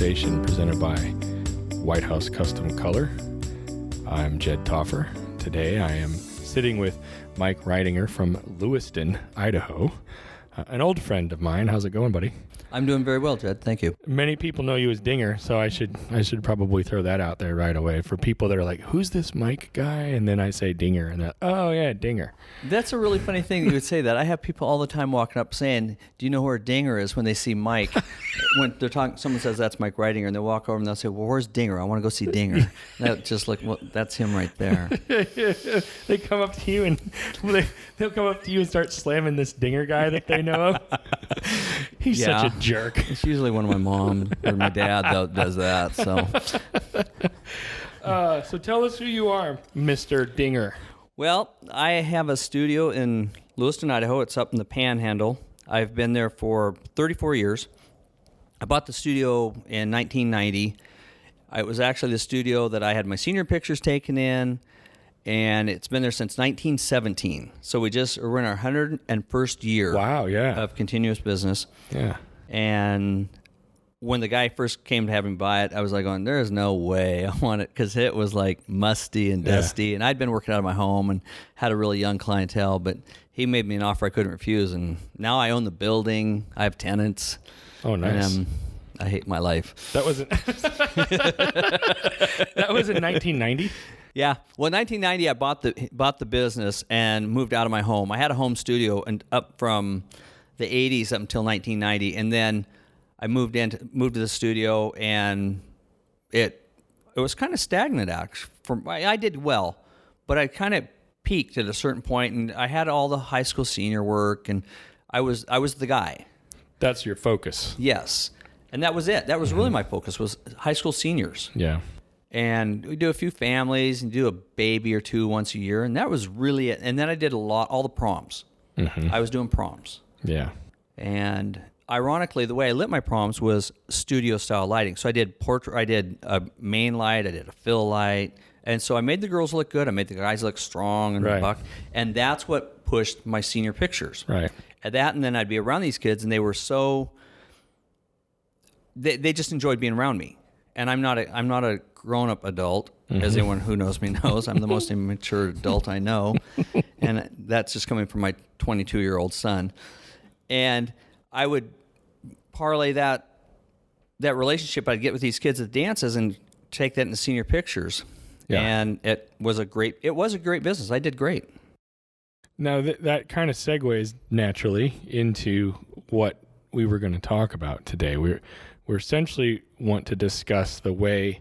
conversation presented by White House Custom Color. I'm Jed Toffer. Today I am sitting with Mike Reidinger from Lewiston, Idaho, an old friend of mine. How's it going, buddy? I'm doing very well, Jed. Thank you. Many people know you as Dinger, so I should probably throw that out there right away for people that are like, who's this Mike guy? And then I say Dinger, and they're, oh yeah, Dinger. That's a really funny thing that you would say that. I have people all the time walking up saying, do you know where Dinger is, when they see Mike? When they're talking, someone says that's Mike Reidinger, and they walk over and they'll say, well, where's Dinger? I want to go see Dinger. And that just like, well, that's him right there. They come up to you and they'll come up to you and start slamming this Dinger guy that they know of. He's such a jerk. It's usually one of my mom or my dad that does that. So tell us who you are, Mr. Dinger. Well, I have a studio in Lewiston, Idaho. It's up in the Panhandle. I've been there for 34 years. I bought the studio in 1990. It was actually the studio that I had my senior pictures taken in, and it's been there since 1917. So we're in our 101st year. Wow, yeah. Of continuous business. Yeah. And when the guy first came to have me buy it, I was like going, there's no way I want it, because it was like musty and dusty. Yeah. And I'd been working out of my home and had a really young clientele, but he made me an offer I couldn't refuse. And now I own the building. I have tenants. Oh, nice. And, I hate my life. That was in 1990? Yeah. Well, in 1990, I bought the business and moved out of my home. I had a home studio and up from the 80s up until 1990, and then I moved to the studio, and it was kind of stagnant. Actually, I did well, but I kind of peaked at a certain point, and I had all the high school senior work, and I was the guy. That's your focus. Yes, and that was it. That was really my focus, was high school seniors. Yeah. And we do a few families and do a baby or two once a year, and that was really it. And then I did all the proms. Mm-hmm. I was doing proms. Yeah. And ironically, the way I lit my proms was studio style lighting. So I did I did a main light, I did a fill light, and so I made the girls look good. I made the guys look strong and buck, and that's what pushed my senior pictures. Right. At that, and then I'd be around these kids, and they were they just enjoyed being around me. And I'm not a grown-up adult, as anyone who knows me knows. I'm the most immature adult I know, and that's just coming from my 22-year-old son. And I would parlay that relationship I'd get with these kids at dances and take that into senior pictures. Yeah. And it was a great business. I did great. Now that kind of segues naturally into what we were going to talk about today. We're essentially want to discuss the way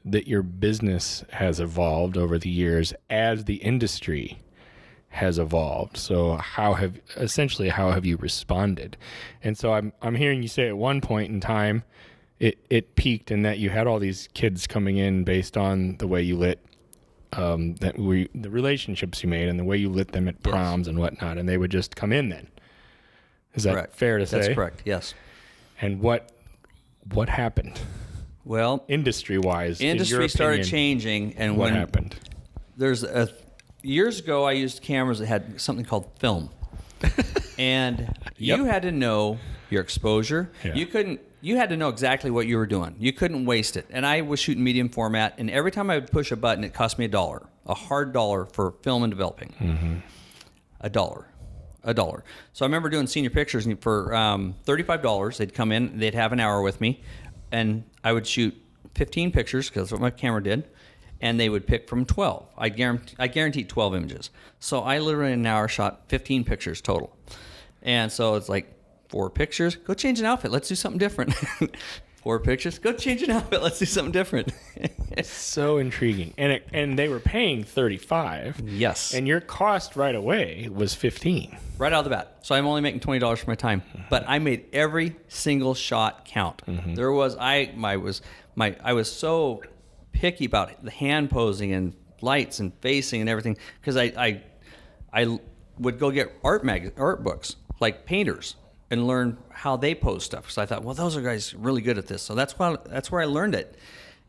that your business has evolved over the years as the industry has evolved. So how have you responded? And so I'm hearing you say at one point in time it peaked in that you had all these kids coming in based on the way you lit the relationships you made and the way you lit them at proms and whatnot, and they would just come in then. Is that correct? Fair to say? That's correct, yes. And what happened? Well, industry-wise, industry started changing, and what happened? Years ago, I used cameras that had something called film, and you had to know your exposure. Yeah. You had to know exactly what you were doing. You couldn't waste it. And I was shooting medium format, and every time I would push a button, it cost me $1, a hard $1 for film and developing. Mm-hmm. $1. So I remember doing senior pictures, and for $35, they'd come in, they'd have an hour with me, and I would shoot 15 pictures, because that's what my camera did, and they would pick from 12. I guaranteed 12 images. So I literally in an hour shot 15 pictures total. And so it's like 4 pictures, go change an outfit, let's do something different. 4 pictures, go change an outfit, let's do something different. So intriguing. And they were paying $35. Yes. And your cost right away was $15. Right out of the bat. So I'm only making $20 for my time. But I made every single shot count. Mm-hmm. I was so picky about the hand posing and lights and facing and everything, because I would go get art books, like painters, and learn how they pose stuff. So I thought, well, those are guys really good at this. So that's where I learned it.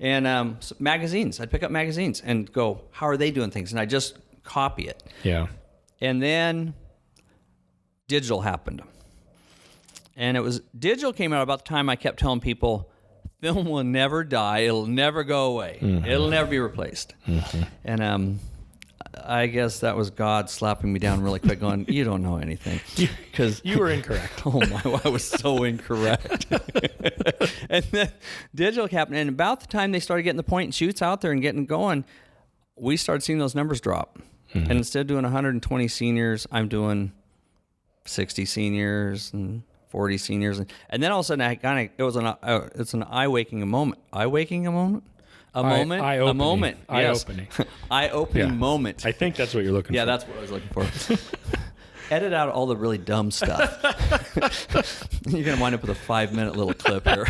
And so magazines, I'd pick up magazines and go, how are they doing things? And I just copy it. Yeah. And then digital happened. And digital came out about the time I kept telling people, film will never die. It'll never go away. It'll never be replaced. And I guess that was God slapping me down really quick, going, "You don't know anything," because You were incorrect. Oh my! I was so incorrect. And then digital happened, and about the time they started getting the point and shoots out there and getting going, we started seeing those numbers drop. And instead of doing 120 seniors, I'm doing 60 seniors and 40 seniors, and then all of a sudden it's an eye-waking moment. Eye-waking moment. A moment. Eye-opening. Yes. Eye-opening. Eye-opening moment. I think that's what you're looking for. Yeah, that's what I was looking for. Edit out all the really dumb stuff. You're gonna wind up with a 5-minute little clip here.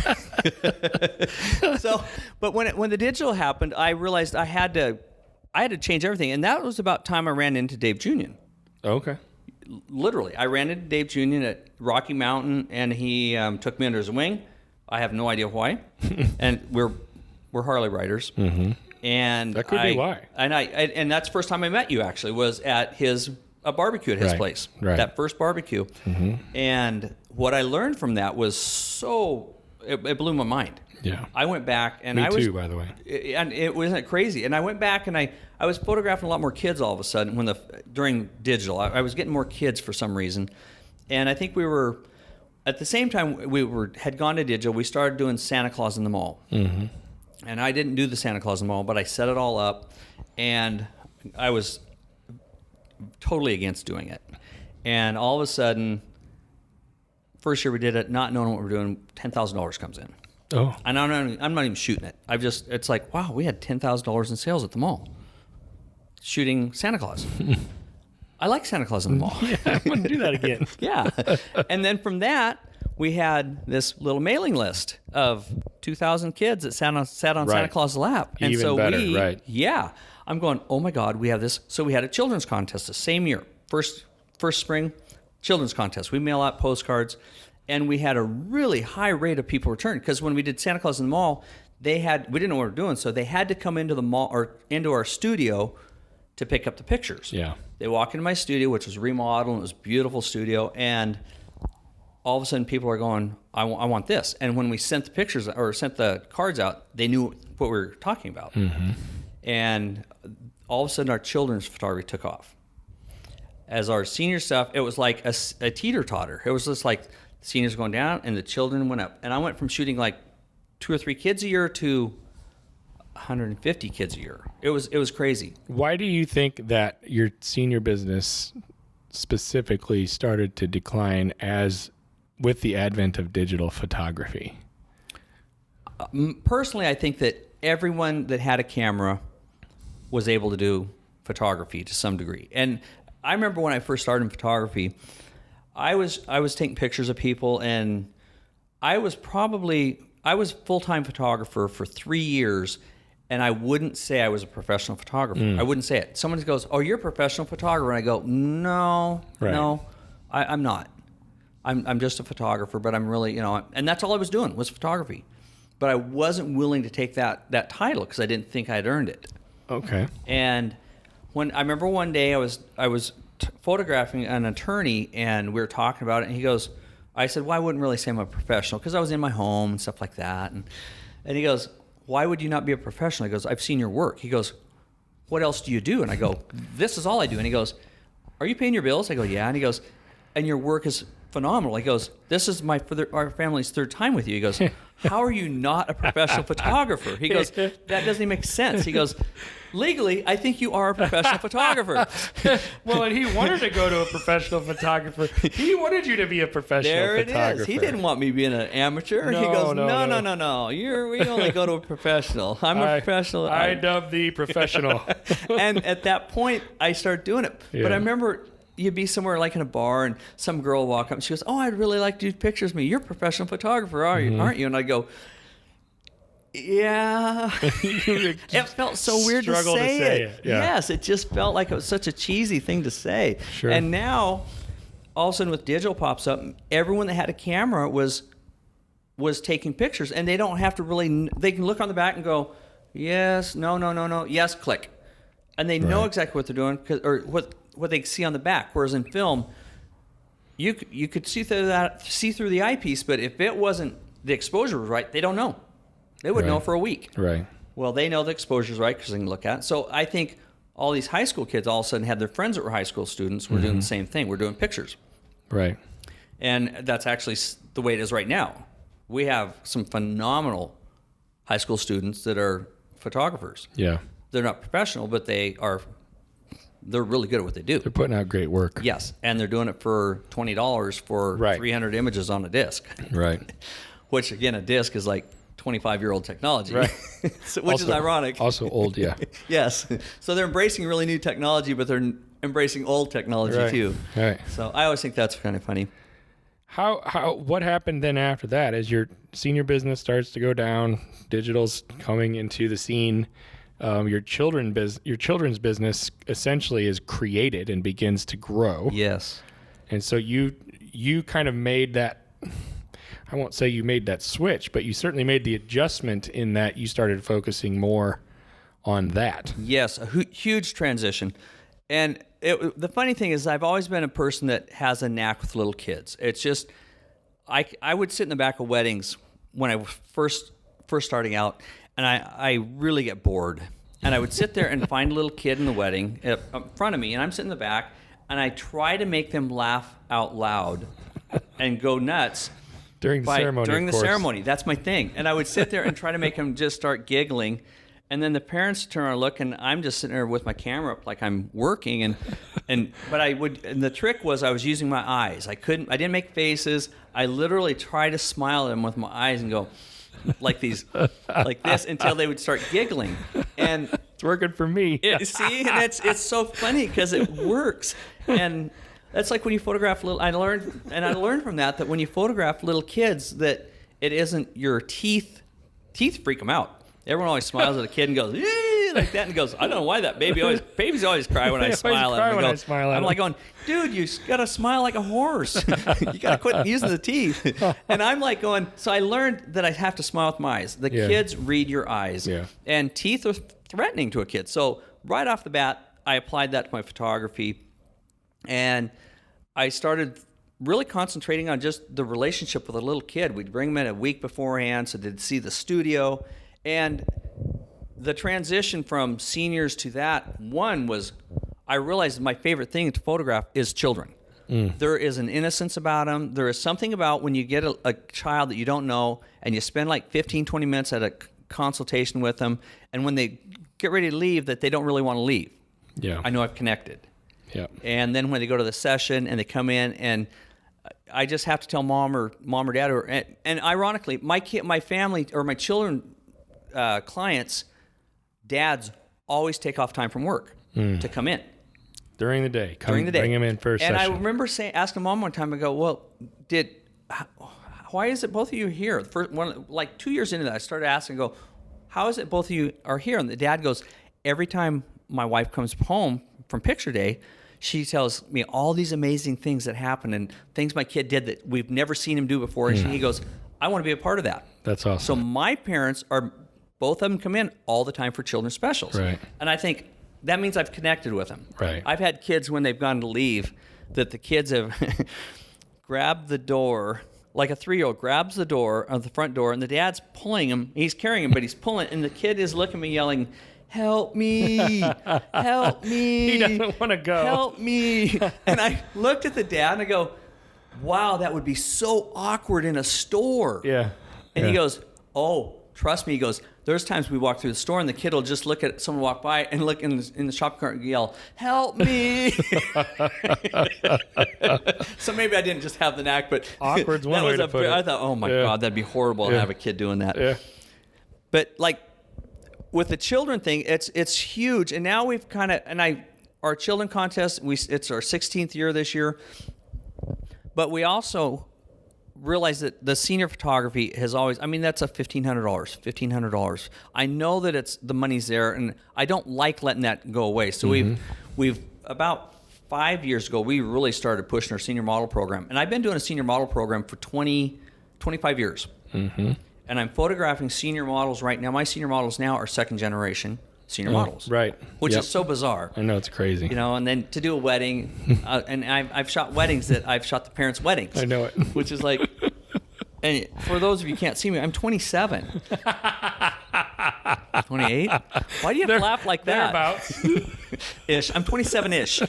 But when the digital happened, I realized I had to change everything, and that was about time I ran into Dave Junion. Okay. Literally, I ran into Dave Junion at Rocky Mountain, and he took me under his wing. I have no idea why, and we're Harley riders, and That could be why. And that's the first time I met you. Actually, was at a barbecue at his place. Right. That first barbecue, and what I learned from that was it blew my mind. Yeah. I went back and Me too, by the way. And it wasn't crazy. And I went back and I was photographing a lot more kids all of a sudden during digital. I was getting more kids for some reason, and I think we were at the same time had gone to digital. We started doing Santa Claus in the mall. And I didn't do the Santa Claus in the mall, but I set it all up, and I was totally against doing it. And all of a sudden, first year we did it, not knowing what we're doing, $10,000 comes in. Oh. And I'm not even shooting it. It's like, wow, we had $10,000 in sales at the mall shooting Santa Claus. I like Santa Claus in the mall. Yeah, I want to do that again. Yeah. And then from that, we had this little mailing list of 2,000 kids that sat on Santa Claus' lap. And Even so better, right. Yeah. I'm going, oh my God, we have this. So we had a children's contest the same year. First spring, children's contest. We mail out postcards, and we had a really high rate of people return, because when we did Santa Claus in the mall, we didn't know what we were doing, so they had to come into the mall or into our studio to pick up the pictures. Yeah. They walk into my studio, which was remodeled, and it was a beautiful studio, and all of a sudden people are going, I want this. And when we sent the pictures or sent the cards out, they knew what we were talking about. And all of a sudden our children's photography took off. As our senior stuff, it was like a teeter-totter. It was just like the seniors going down and the children went up. And I went from shooting like 2 or 3 kids a year to 150 kids a year. It was crazy. Why do you think that your senior business specifically started to decline with the advent of digital photography? Personally, I think that everyone that had a camera was able to do photography to some degree. And I remember when I first started in photography, I was taking pictures of people, and I was full-time photographer for 3 years, and I wouldn't say I was a professional photographer. I wouldn't say it. Someone goes, "Oh, you're a professional photographer," and I go, "No, no, I'm not. I'm just a photographer, but I'm really, and that's all I was doing was photography. But I wasn't willing to take that title because I didn't think I'd earned it." Okay. And when I remember one day I was photographing an attorney, and we were talking about it, and he goes, I said, "Well, I wouldn't really say I'm a professional because I was in my home and stuff like that." And he goes, "Why would you not be a professional?" He goes, "I've seen your work." He goes, "What else do you do?" And I go, "This is all I do." And he goes, "Are you paying your bills?" I go, "Yeah." And he goes, "And your work is phenomenal." He goes, "This is our family's 3rd time with you." He goes, "How are you not a professional photographer?" He goes, "That doesn't even make sense." He goes, "Legally, I think you are a professional photographer." Well, and he wanted to go to a professional photographer. He wanted you to be a professional There it photographer. is. He didn't want me being an amateur. No, he goes, no. No. We only go to a professional. I'm a professional. I dub thee professional. And at that point, I started doing it. Yeah. But I remember you'd be somewhere like in a bar, and some girl would walk up, and she goes, "Oh, I'd really like to do pictures of me. You're a professional photographer, aren't you?" And I go, "Yeah." It felt so weird to say it. Yeah. Yes, it just felt like it was such a cheesy thing to say. Sure. And now, all of a sudden, with digital pops up, everyone that had a camera was taking pictures, and they don't have to really. They can look on the back and go, "Yes, no, yes, click," and they know exactly what they're doing or what they see on the back. Whereas in film, you could see through the eyepiece, but if it wasn't, the exposure was right, they don't know. They would know Right. for a week. Right. Well, they know the exposure's right because they can look at it. So I think all these high school kids all of a sudden had their friends that were high school students. We're doing the same thing. We're doing pictures. Right. And that's actually the way it is right now. We have some phenomenal high school students that are photographers. Yeah. They're not professional, but they're really good at what they do. They're putting out great work. Yes, and they're doing it for $20 for Right. 300 images on a disc. Right. Which, again, a disc is like 25-year-old technology, Right. which is ironic. Also old, yeah. Yes. So they're embracing really new technology, but they're embracing old technology Right. too. Right. So I always think that's kind of funny. What happened then after that? As your senior business starts to go down, digital's coming into the scene. Your children's business essentially is created and begins to grow. Yes. And so you kind of made that. I won't say you made that switch, but you certainly made the adjustment in that you started focusing more on that. Yes, a huge transition. And the funny thing is I've always been a person that has a knack with little kids. It's just, I would sit in the back of weddings when I was first starting out, and I really get bored. And I would sit there and find a little kid in the wedding in front of me, and I'm sitting in the back, and I try to make them laugh out loud and go nuts. During the ceremony, During of the course. ceremony, that's my thing. And I would sit there and try to make them just start giggling. And then the parents turn around and look, and I'm just sitting there with my camera up like I'm working. But the trick was I was using my eyes. I didn't make faces. I literally tried to smile at them with my eyes and go like this until they would start giggling. And It's working for me. see, and it's so funny because it works. And that's like when you photograph I learned from that when you photograph little kids that it isn't your teeth freak them out. Everyone always smiles at a kid and goes, "Eee," like that, and goes, I don't know why babies always cry when I smile at them. I'm like going, dude, you gotta smile like a horse. You gotta quit using the teeth. And I'm like going, so I learned that I have to smile with my eyes. The kids read your eyes. Yeah. And teeth are threatening to a kid. So right off the bat, I applied that to my photography. And I started really concentrating on just the relationship with a little kid. We'd bring them in a week beforehand so they'd see the studio. And the transition from seniors to that, one was I realized my favorite thing to photograph is children. There is an innocence about them. There is something about when you get a child that you don't know and you spend like 15, 20 minutes at a consultation with them, and when they get ready to leave, that they don't really want to leave. Yeah. I know I've connected. Yeah. And then when they go to the session and they come in, and I just have to tell mom or dad, and ironically, my family or my children clients, dads always take off time from work to come in During the day. during the day. Bring them in for a and session. I remember asking mom one time, I go, well, why is it both of you here? Like 2 years into that, I started asking, I go, how is it both of you are here? And the dad goes, every time my wife comes home from picture day, she tells me all these amazing things that happen and things my kid did that we've never seen him do before. And he goes, I want to be a part of that. That's awesome. So my parents both of them come in all the time for children's specials. Right. And I think that means I've connected with them. Right. I've had kids when they've gone to leave that the kids have grabbed the door, like a 3-year-old grabs the door of the front door, and the dad's pulling him. He's carrying him, but he's pulling, and the kid is looking at me yelling, help me, help me. He doesn't want to go. Help me. And I looked at the dad and I go, wow, that would be so awkward in a store. Yeah. And he goes, oh, trust me. He goes, there's times we walk through the store and the kid will just look at someone walk by and look in the shop cart and yell, help me. So maybe I didn't just have the knack, but Awkward's one way to put it. I thought, oh my God, that'd be horrible to have a kid doing that. Yeah. But like with the children thing, it's huge. And now we've kind of, our children contest, it's our 16th year this year. But we also realize that the senior photography has always, that's a $1,500. I know that the money's there, and I don't like letting that go away. So we've about 5 years ago, we really started pushing our senior model program. And I've been doing a senior model program for 25 years. Mm-hmm. And I'm photographing senior models right now. My senior models now are second generation senior models. Right. Which is so bizarre. I know, it's crazy. And then to do a wedding, and I've shot weddings that I've shot the parents' weddings. I know it. Which is like, And for those of you who can't see me, I'm 27. 28? Why do you have to laugh like that? Thereabouts. Ish. I'm 27-ish.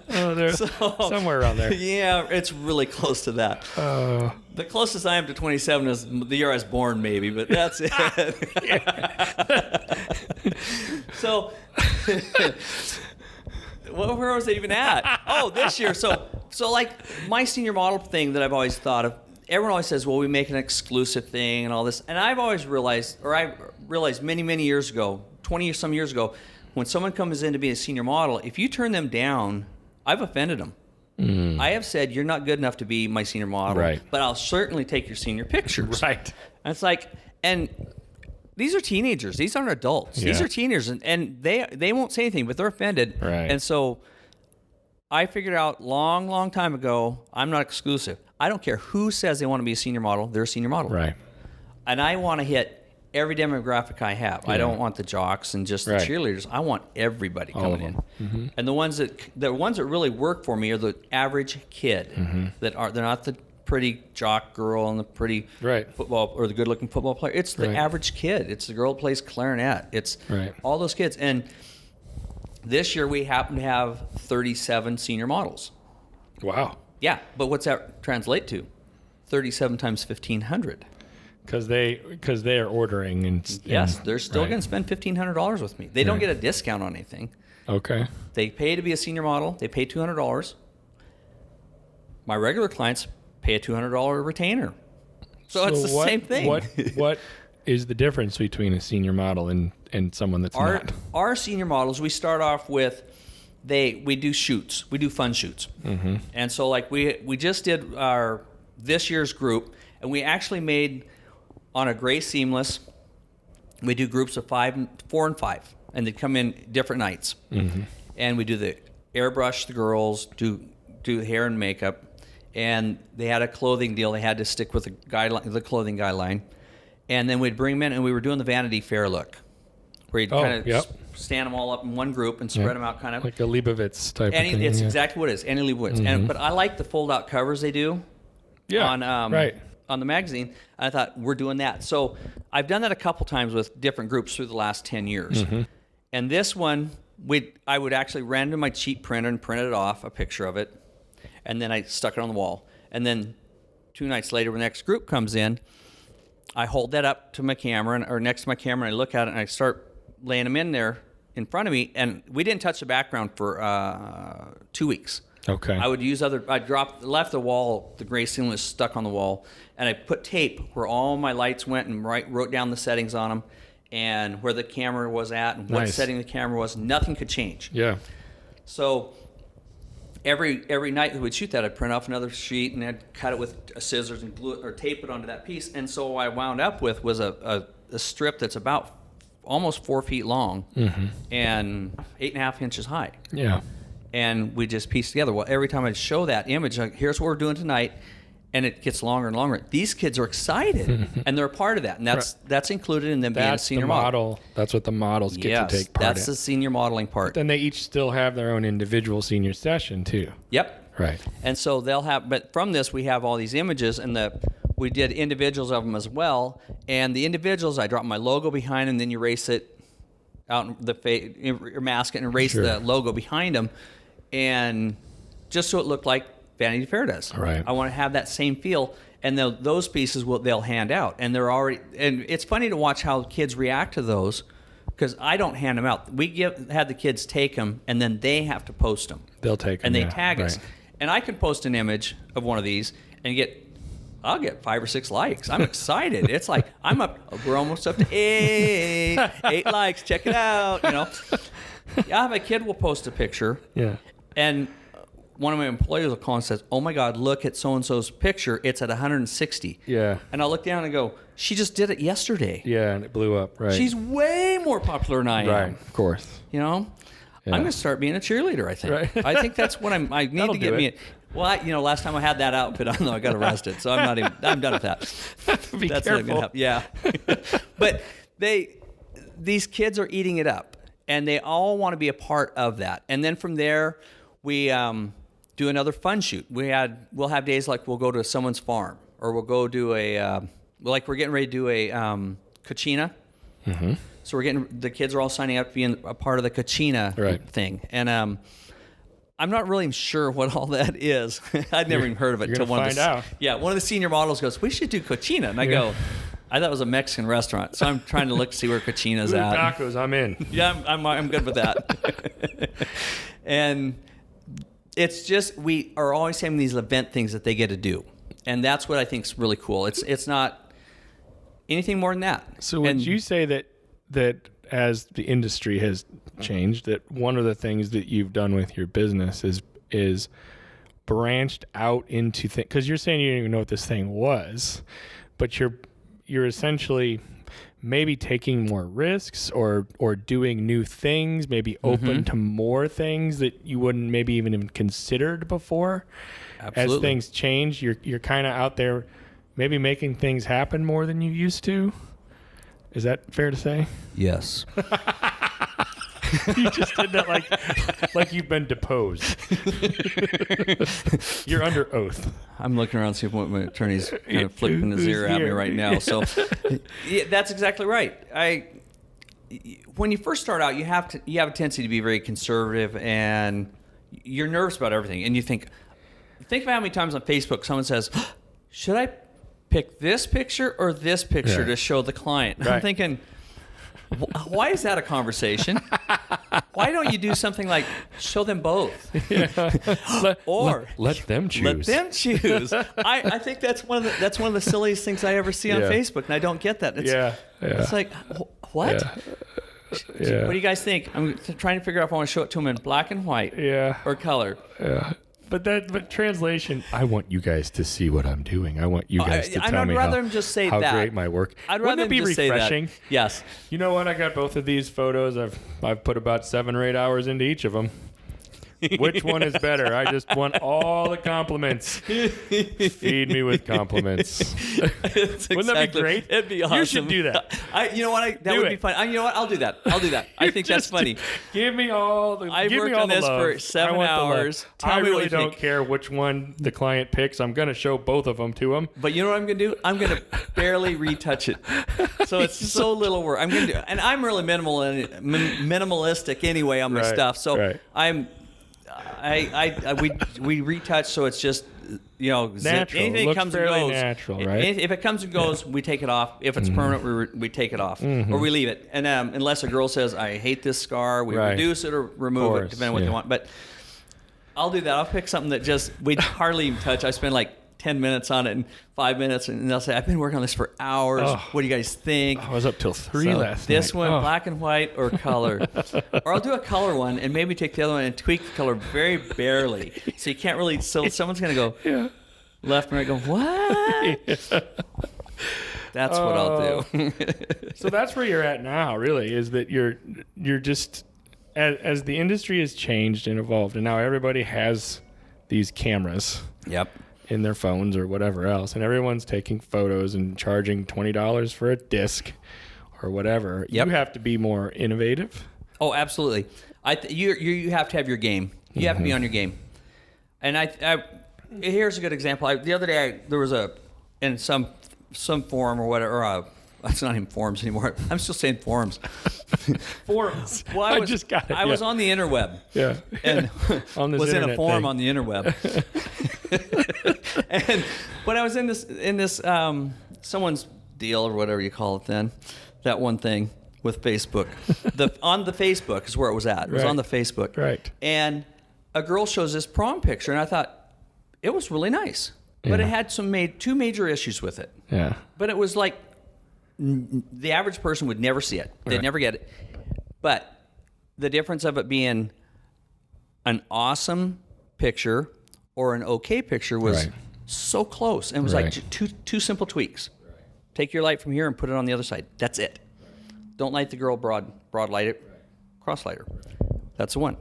Oh, they're somewhere around there. Yeah, it's really close to that. The closest I am to 27 is the year I was born, maybe, but that's it. So, where was I even at? Oh, this year. So like my senior model thing that I've always thought of, everyone always says, well, we make an exclusive thing and all this. And I've always realized, or I realized many, many years ago, 20-some years ago, when someone comes in to be a senior model, if you turn them down, I've offended them. I have said, you're not good enough to be my senior model, right, but I'll certainly take your senior pictures. Right. And it's like, and these are teenagers. These aren't adults. Yeah. These are teenagers, and they won't say anything, but they're offended. Right. And so I figured out long time ago, I'm not exclusive. I don't care who says they want to be a senior model. They're a senior model. Right. And I want to hit every demographic I have. Yeah. I don't want the jocks and just the cheerleaders. I want everybody coming in. Mm-hmm. And the ones that really work for me are the average kid. They're not the pretty jock girl and the pretty football or the good-looking football player. It's the average kid. It's the girl that plays clarinet. It's all those kids. And this year we happen to have 37 senior models. Wow. Yeah, but what's that translate to? 37 times 1,500. Because they are ordering and yes, they're still going to spend $1,500 with me. They don't get a discount on anything. Okay. They pay to be a senior model. They pay $200. My regular clients pay a $200 retainer. So it's the same thing. What is the difference between a senior model and someone that's not? Our senior models, we start off with we do shoots. We do fun shoots. Mm-hmm. And so like we just did this year's group, and we actually made on a gray seamless, we do groups of 4 and 5, and they come in different nights. Mm-hmm. And we do the airbrush the girls, do hair and makeup, and they had a clothing deal. They had to stick with the clothing guideline. And then we'd bring them in, and we were doing the Vanity Fair look, where you'd kind of stand them all up in one group and spread them out kind of. Like a Leibovitz type of thing. It's exactly what it is, any Leibovitz. Mm-hmm. But I like the fold-out covers they do on the magazine. And I thought, we're doing that. So I've done that a couple times with different groups through the last 10 years. Mm-hmm. And this one, I would actually random my cheap printer and print it off, a picture of it, and then I stuck it on the wall. And then 2 nights later, when the next group comes in, I hold that up to my camera, or next to my camera, and I look at it, and I start laying them in there in front of me. And we didn't touch the background for 2 weeks. Okay. I would use left the wall, the gray ceiling was stuck on the wall, and I put tape where all my lights went and wrote down the settings on them and where the camera was at and what setting the camera was. Nothing could change. Yeah. So every night that we'd shoot that, I'd print off another sheet and I'd cut it with scissors and glue it or tape it onto that piece. And so what I wound up with was a strip that's about almost 4 feet long and 8.5 inches high. Yeah. And we just pieced together. Well, every time I'd show that image, like, here's what we're doing tonight, and it gets longer and longer. These kids are excited, and they're a part of that, and that's included in them being a senior model. That's what the models get to take part in. That's the senior modeling part. But then they each still have their own individual senior session, too. Yep. Right. And so they'll have, but from this, we have all these images, and we did individuals of them as well. And the individuals, I drop my logo behind, and then you erase it out in the face, mask it, and erase the logo behind them. And just so it looked like Vanity Fair does. Right. I want to have that same feel, and those pieces they'll hand out, and they're already. And it's funny to watch how kids react to those, because I don't hand them out. We had the kids take them, and then they have to post them. They'll take them, and they tag us, and I can post an image of one of these and I'll get 5 or 6 likes. I'm excited. It's like we're almost up to 8 likes. Check it out. Yeah, my kid will post a picture. Yeah. And one of my employees will call and says, "Oh my God, look at so-and-so's picture. It's at 160. Yeah. And I'll look down and go, she just did it yesterday. Yeah, and it blew up, right. She's way more popular than I am. Right, of course. Yeah. I'm going to start being a cheerleader, I think. Right. I think that's what I need to get me. Well, last time I had that outfit on, though, I got arrested. So I'm done with that. Be that's careful. Not going to happen. Yeah. But these kids are eating it up, and they all want to be a part of that. And then from there, we do another fun shoot. We'll have days like we'll go to someone's farm, or we'll go do we're getting ready to do a cucina. Mm-hmm. So the kids are all signing up to be a part of the cucina thing. And I'm not really sure what all that is. I'd never even heard of it until one of the one of the senior models goes, "We should do cucina," and I go, "I thought it was a Mexican restaurant." So I'm trying to look to see where cucina's at. Tacos, I'm in. Yeah, I'm good with that. And it's just, we are always having these event things that they get to do, and that's what I think is really cool. It's not anything more than that. So would you say that as the industry has changed, that one of the things that you've done with your business is branched out into things? Because you're saying you didn't even know what this thing was, but you're essentially maybe taking more risks or doing new things, maybe open to more things that you wouldn't maybe even considered before. Absolutely. As things change, you're kind of out there maybe making things happen more than you used to. Is that fair to say? Yes. You just did that like you've been deposed. You're under oath. I'm looking around to see if my attorney's kind of flipping his ear at me right now. So yeah, that's exactly right. When you first start out, you have a tendency to be very conservative, and you're nervous about everything. And you think about how many times on Facebook someone says, "Should I pick this picture or this picture to show the client?" I'm thinking, why is that a conversation? Why don't you do something like show them both? Let them choose. Let them choose. I think that's one of the silliest things I ever see on Facebook, and I don't get that. It's like, what? Yeah. What do you guys think? I'm trying to figure out if I want to show it to them in black and white or color. Yeah. But translation, I want you guys to see what I'm doing. I want you guys to tell me how great my work. I'd rather Wouldn't it be refreshing? Say that. Yes. You know what? I got both of these photos. I've put about 7 or 8 hours into each of them. Which one is better? I just want all the compliments. Feed me with compliments. Wouldn't that be great? It'd be awesome. You should do that. You know what? That would be fun. You know what? I'll do that. I think that's funny. Give me all the. I've worked on this for 7 hours. I really don't care which one the client picks. I'm gonna show both of them to them. But you know what I'm gonna do? I'm gonna barely retouch it, so it's so little work. I'm gonna do, and I'm really minimalistic anyway on my stuff. So we retouch, so it's just natural. Anything Looks comes fairly and goes. Natural, right? If it comes and goes, we take it off. If it's permanent, we take it off, or we leave it. And unless a girl says, "I hate this scar," we reduce it or remove it, depending on what they want. But I'll do that. I'll pick something that just we hardly even touch. I spend like 10 minutes on it and 5 minutes, and they'll say, "I've been working on this for hours. What do you guys think?" I was up till 3 last night. This one, black and white or color. Or I'll do a color one and maybe take the other one and tweak the color very barely. So you can't really, so someone's going to go left and right, go, what? That's what I'll do. So that's where you're at now, really, is that you're just, as the industry has changed and evolved, and now everybody has these cameras. Yep. In their phones or whatever else, and everyone's taking photos and charging $20 for a disc or whatever. Yep. You have to be more innovative. Oh, absolutely. You have to have your game. You have to be on your game. And here's a good example. The other day there was in some forum or whatever. It's not even forums anymore. I'm still saying forums. Forums. Well, I just got it. I was on the interweb. Yeah. And on this was in a forum thing. on the interweb. And when I was in this someone's deal or whatever you call it then, that one thing with Facebook. On the Facebook is where it was at. It was on the Facebook. Right. And a girl shows this prom picture, and I thought it was really nice. But it had two major issues with it. Yeah. But it was like the average person would never see it. They'd never get it. But the difference of it being an awesome picture or an okay picture was so close. And it was like two simple tweaks. Take your light from here and put it on the other side. That's it. Don't light the girl broad light it. Cross light her. That's the one.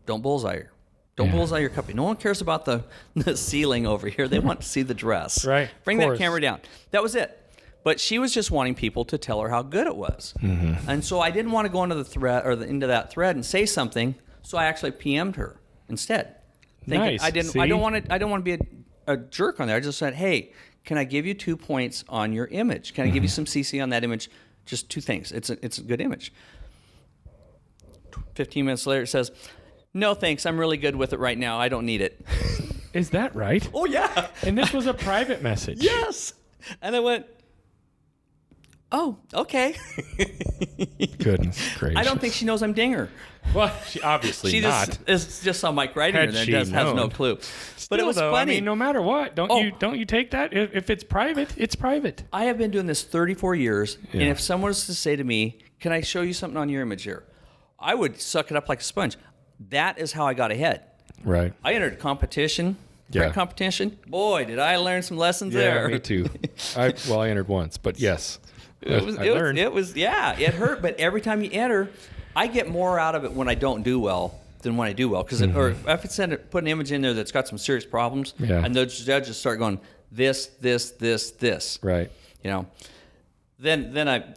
Don't bullseye her. Don't bullseye your cupcake. No one cares about the ceiling over here. They want to see the dress. Right. Bring that camera down. That was it. But she was just wanting people to tell her how good it was. Mm-hmm. And so I didn't want to go into the thread or into that thread and say something, so I actually PM'd her instead. thinking Nice. I don't want to be a jerk on there. I just said, hey, can I give you 2 points on your image? Can I give you some CC on that image? Just 2 things. It's a good image. 15 minutes later, it says, no, thanks. I'm really good with it right now. I don't need it. Is that right? Oh, yeah. And this was a private message. Yes. And I went, oh, okay. Goodness gracious. I don't think she knows I'm Dinger. Well, she obviously She not. just saw Mike writing Had her and she has known. no clue. Still, But it was though, funny. I mean, no matter what, don't you take that? If it's private, it's private. I have been doing this 34 years, Yeah. and if someone was to say to me, can I show you something on your image here? I would suck it up like a sponge. That is how I got ahead. Right. I entered competition, Yeah. print competition. Boy, did I learn some lessons there. Me too. I entered once, but yes. I learned. It hurt, but every time you enter, I get more out of it when I don't do well than when I do well. Because or if it's put an image in there that's got some serious problems, and the judges start going, this. Right. You know, then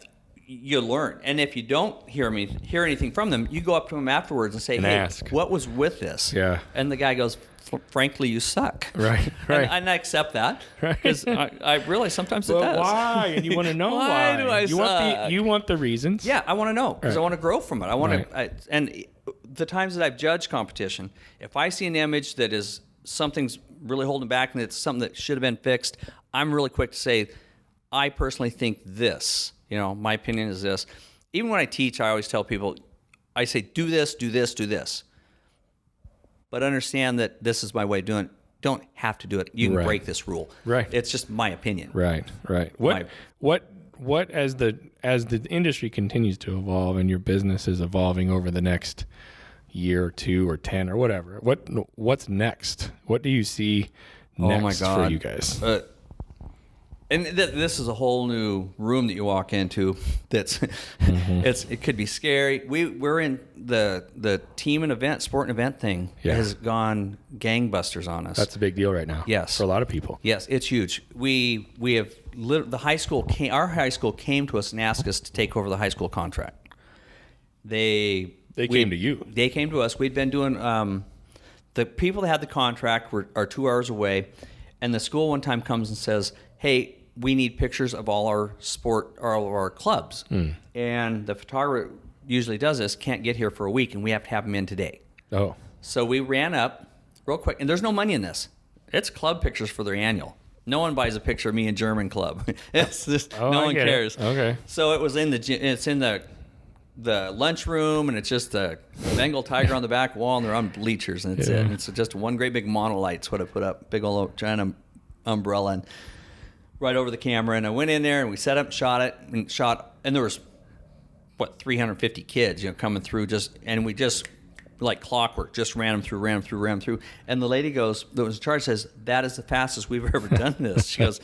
you learn. And if you don't hear anything from them, you go up to them afterwards and say, And hey, ask. what was with this? Yeah. And the guy goes, frankly, you suck. Right. And I accept that because I realize sometimes it does. Why? And you want to know why? Why do I suck? You want the reasons? Yeah, I want to know because I want to grow from it. I want Right. to, and the times that I've judged competition, if I see an image that is something's really holding back and it's something that should have been fixed, I'm really quick to say, I personally think this. You know, my opinion is this. Even when I teach, I always tell people, I say, do this, do this, do this. But understand that this is my way of doing it. Don't have to do it. You can break this rule. Right. It's just my opinion. Right. What as the industry continues to evolve and your business is evolving over the next year or 2 or 10 or whatever, what's next? What do you see next for you guys? And this is a whole new room that you walk into. That's it could be scary. We're in the team and event, sport and event thing has gone gangbusters on us. That's a big deal right now. Yes, for a lot of people. Yes, it's huge. We have the high school. Our high school came to us and asked us to take over the high school contract. They came to you. They came to us. We'd been doing. The people that had the contract are 2 hours away, and the school one time comes and says, "Hey, we need pictures of all our clubs." And the photographer usually does this, can't get here for a week, and we have to have them in today. Oh. So we ran up real quick, and there's no money in this. It's club pictures for their annual. No one buys a picture of me in German club. It's just no one cares. Okay. So it was it's in the lunchroom, and it's just a Bengal tiger on the back wall, and they're on bleachers, and it's it. And it's just one great big monolight's what I put up, big old giant umbrella, and right over the camera. And I went in there and we set up, and there was 350 kids, coming through and we just like clockwork, just ran them through. And the lady that was in charge says, that is the fastest we've ever done this. She goes,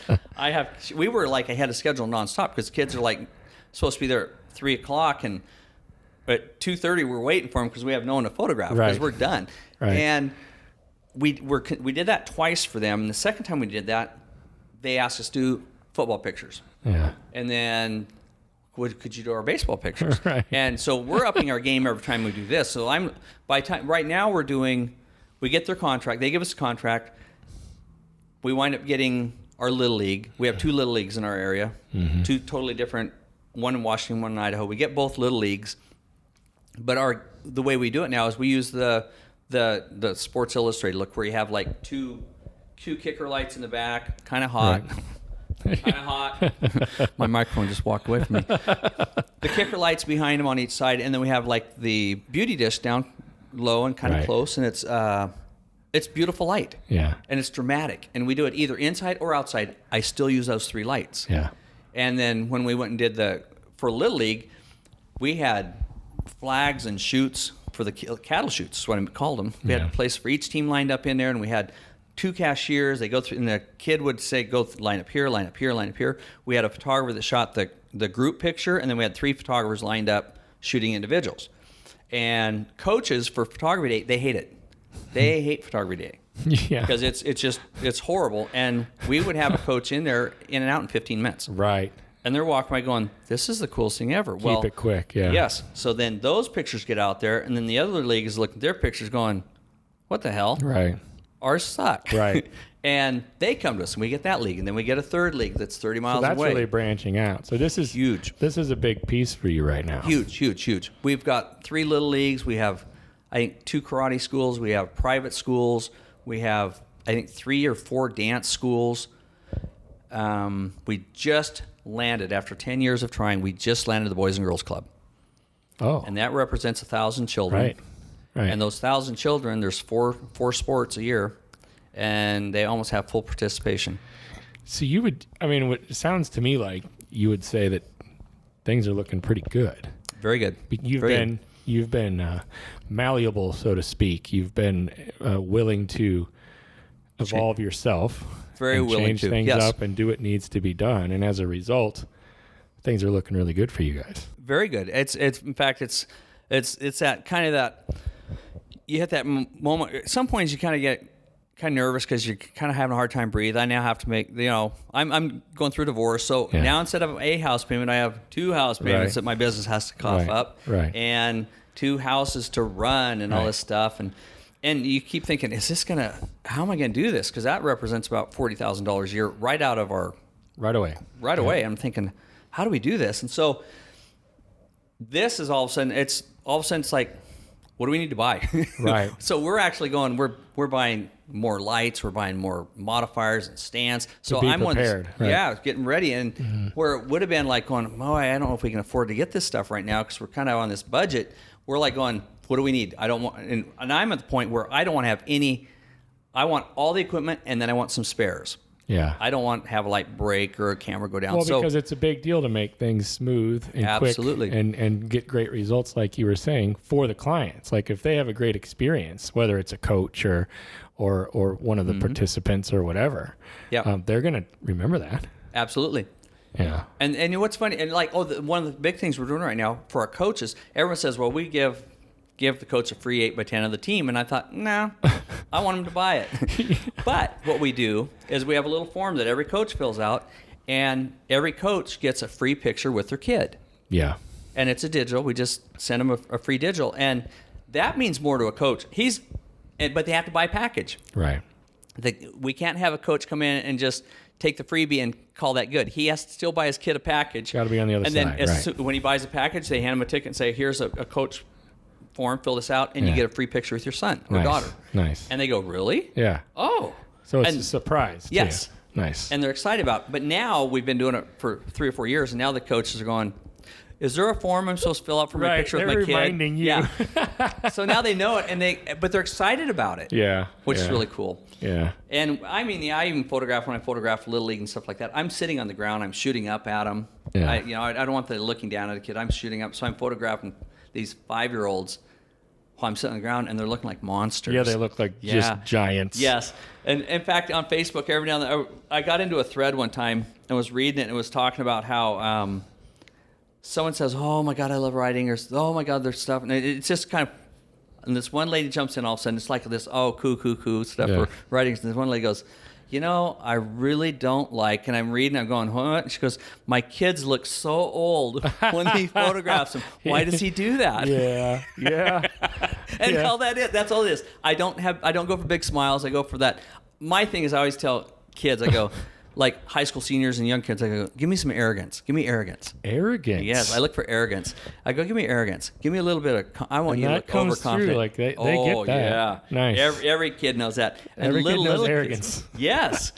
we were like, I had a schedule nonstop because kids are like supposed to be there at 3:00, and at 2:30 we're waiting for them because we have no one to photograph because we're done. Right. And we did that twice for them. And the second time we did that, they asked us to do football pictures. Yeah. And then, could you do our baseball pictures? Right. And so we're upping our game every time we do this. So right now we get their contract. They give us a contract. We wind up getting our Little League. We have 2 Little Leagues in our area, 2 totally different, one in Washington, one in Idaho. We get both Little Leagues. But the way we do it now is we use the Sports Illustrated look where you have like two kicker lights in the back, kind of hot. Right. Kind of hot. My microphone just walked away from me. The kicker lights behind them on each side, and then we have like the beauty dish down low and kind of close, and it's beautiful light. Yeah. And it's dramatic. And we do it either inside or outside. I still use those 3 lights. Yeah. And then when we went and did for Little League, we had flags and chutes for the cattle chutes, is what I called them. We had a place for each team lined up in there, and we had 2 cashiers. They go through, and the kid would say, go line up here, line up here, line up here. We had a photographer that shot the group picture, and then we had 3 photographers lined up shooting individuals. And coaches for photography day, they hate it. They hate photography day. Yeah. Because it's horrible. And we would have a coach in there in and out in 15 minutes. Right. And they're walking by going, this is the coolest thing ever. Keep it quick, yeah. Yes. So then those pictures get out there, and then the other league is looking at their pictures going, what the hell? Right. ours suck. Right. And they come to us, and we get that league, and then we get a third league that's 30 miles So that's away. really branching out. So this is huge. This is a big piece for you right now. Huge. We've got 3 little leagues. We have, I think, 2 karate schools. We have private schools. We have, I think, 3 or 4 dance schools. We just landed, after 10 years of trying, we just landed the Boys and Girls Club. Oh. And that represents 1,000 children. Right. And those 1,000 children, there's four sports a year, and they almost have full participation. So you would, I mean, what it sounds to me like you would say that things are looking pretty good. Very good. You've been malleable, so to speak. You've been willing to evolve yourself. Very and willing change to, things yes. up and do what needs to be done. And as a result, things are looking really good for you guys. Very good. It's in fact it's that kind of that you hit that moment. At some points you kind of get kind of nervous because you're kind of having a hard time breathe. I now have to make, I'm going through divorce, so now instead of a house payment, I have 2 house payments that my business has to cough up, and 2 houses to run and all this stuff, and you keep thinking, how am I gonna do this? Because that represents about $40,000 a year right out of our Right away. I'm thinking, how do we do this? And so this is all of a sudden it's like, what do we need to buy? Right. So we're actually going, we're buying more lights, we're buying more modifiers and stands. So be I'm prepared, getting ready. And where it would have been like going, I don't know if we can afford to get this stuff right now because we're kind of on this budget. We're like going, what do we need? I don't want, and I'm at the point where I don't want to have I want all the equipment and then I want some spares. Yeah. I don't want to have a light break or a camera go down. Well, because it's a big deal to make things smooth and quick and get great results, like you were saying, for the clients. Like if they have a great experience, whether it's a coach or one of the participants or whatever, they're going to remember that. Yeah. Absolutely. And you know what's funny? And like, one of the big things we're doing right now for our coaches, everyone says, well, we give the coach a free 8x10 of the team. And I thought, no, I want him to buy it. But what we do is we have a little form that every coach fills out, and every coach gets a free picture with their kid. Yeah. And it's a digital. We just send them a free digital. And that means more to a coach. But they have to buy a package. Right. We can't have a coach come in and just take the freebie and call that good. He has to still buy his kid a package. Got to be on the other side. And then when he buys a package, they hand him a ticket and say, here's a coach form, fill this out, and you get a free picture with your son or daughter. Nice. And they go, really? Yeah. Oh. So it's a surprise. Yes. Too. Nice. And they're excited about it. But now we've been doing it for 3 or 4 years, and now the coaches are going, is there a form I'm supposed to fill out for my picture with my kid? They're reminding you. Yeah. So now they know it, but they're excited about it. Yeah. Which is really cool. Yeah. And I mean, I even photograph when I photograph Little League and stuff like that. I'm sitting on the ground. I'm shooting up at them. Yeah. I don't want them looking down at a kid. I'm shooting up. So I'm photographing these 5-year-olds while I'm sitting on the ground, and they're looking like monsters. Yeah, they look like just giants. Yes. And in fact, on Facebook, every now and then, I got into a thread one time and was reading it, and it was talking about how someone says, oh my God, I love writing, or oh my God, there's stuff. And it's just kind of, and this one lady jumps in all of a sudden, it's like this, cool stuff for writing. And this one lady goes, I really don't like, and I'm reading, I'm going, what? She goes, my kids look so old when he photographs them. Why does he do that? Yeah. And all that's all it is. I don't go for big smiles. I go for that. My thing is, I always tell kids, I go, like high school seniors and young kids, I go, give me some arrogance. Give me arrogance. Arrogance? Yes, I look for arrogance. I go, give me arrogance. Give me a little bit of, I want you to look overconfident. Through, like they get that. Yeah. Nice. Every kid knows that. And every kid knows little arrogance. Kids, yes.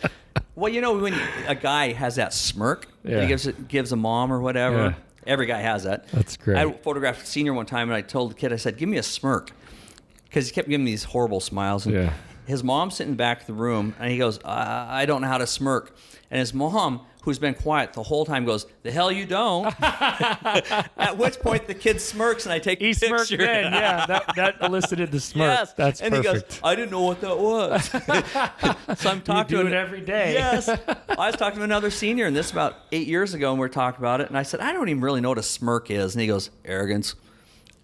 Well, when a guy has that smirk, he gives a mom or whatever, every guy has that. That's great. I photographed a senior one time, and I told the kid, I said, give me a smirk. Because he kept giving me these horrible smiles. And his mom's sitting back of the room, and he goes, I don't know how to smirk. And his mom, who's been quiet the whole time, goes, the hell you don't. At which point the kid smirks, and I take a picture. He smirked then, that elicited the smirk. Yes. That's and perfect. And he goes, I didn't know what that was. So I'm talking to it every day. Yes. I was talking to another senior, and this about 8 years ago, and we were talking about it, and I said, I don't even really know what a smirk is. And he goes, arrogance.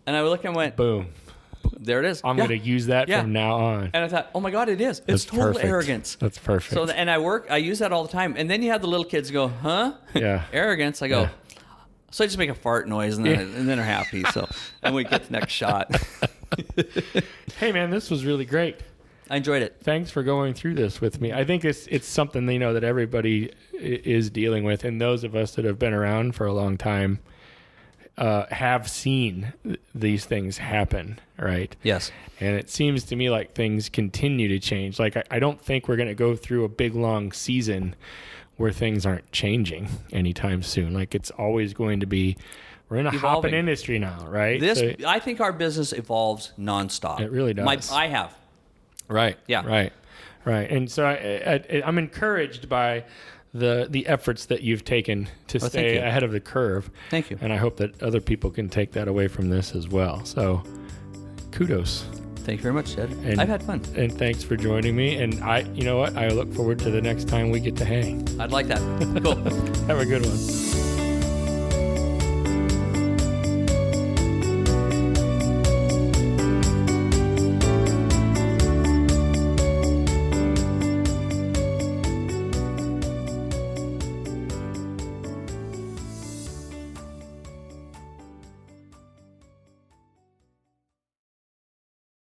And I looked and went, boom. There it is. I'm going to use that from now on. And I thought, oh my God, it is. It's total arrogance. That's perfect. So, and I use that all the time. And then you have the little kids go, huh? Yeah. Arrogance. I go, so I just make a fart noise, and then they're happy. So, and we get the next shot. Hey man, this was really great. I enjoyed it. Thanks for going through this with me. I think it's something that everybody is dealing with, and those of us that have been around for a long time have seen these things happen, right? Yes. And it seems to me like things continue to change. Like I don't think we're going to go through a big long season where things aren't changing anytime soon. Like it's always going to be. We're in a hopping industry now, right? I think our business evolves nonstop. It really does. I have. Right. Yeah. Right. And so I'm encouraged by the efforts that you've taken to stay ahead of the curve. Thank you. And I hope that other people can take that away from this as well. So kudos. Thank you very much, Ted. And I've had fun. And thanks for joining me. And you know what? I look forward to the next time we get to hang. I'd like that. Cool. Have a good one.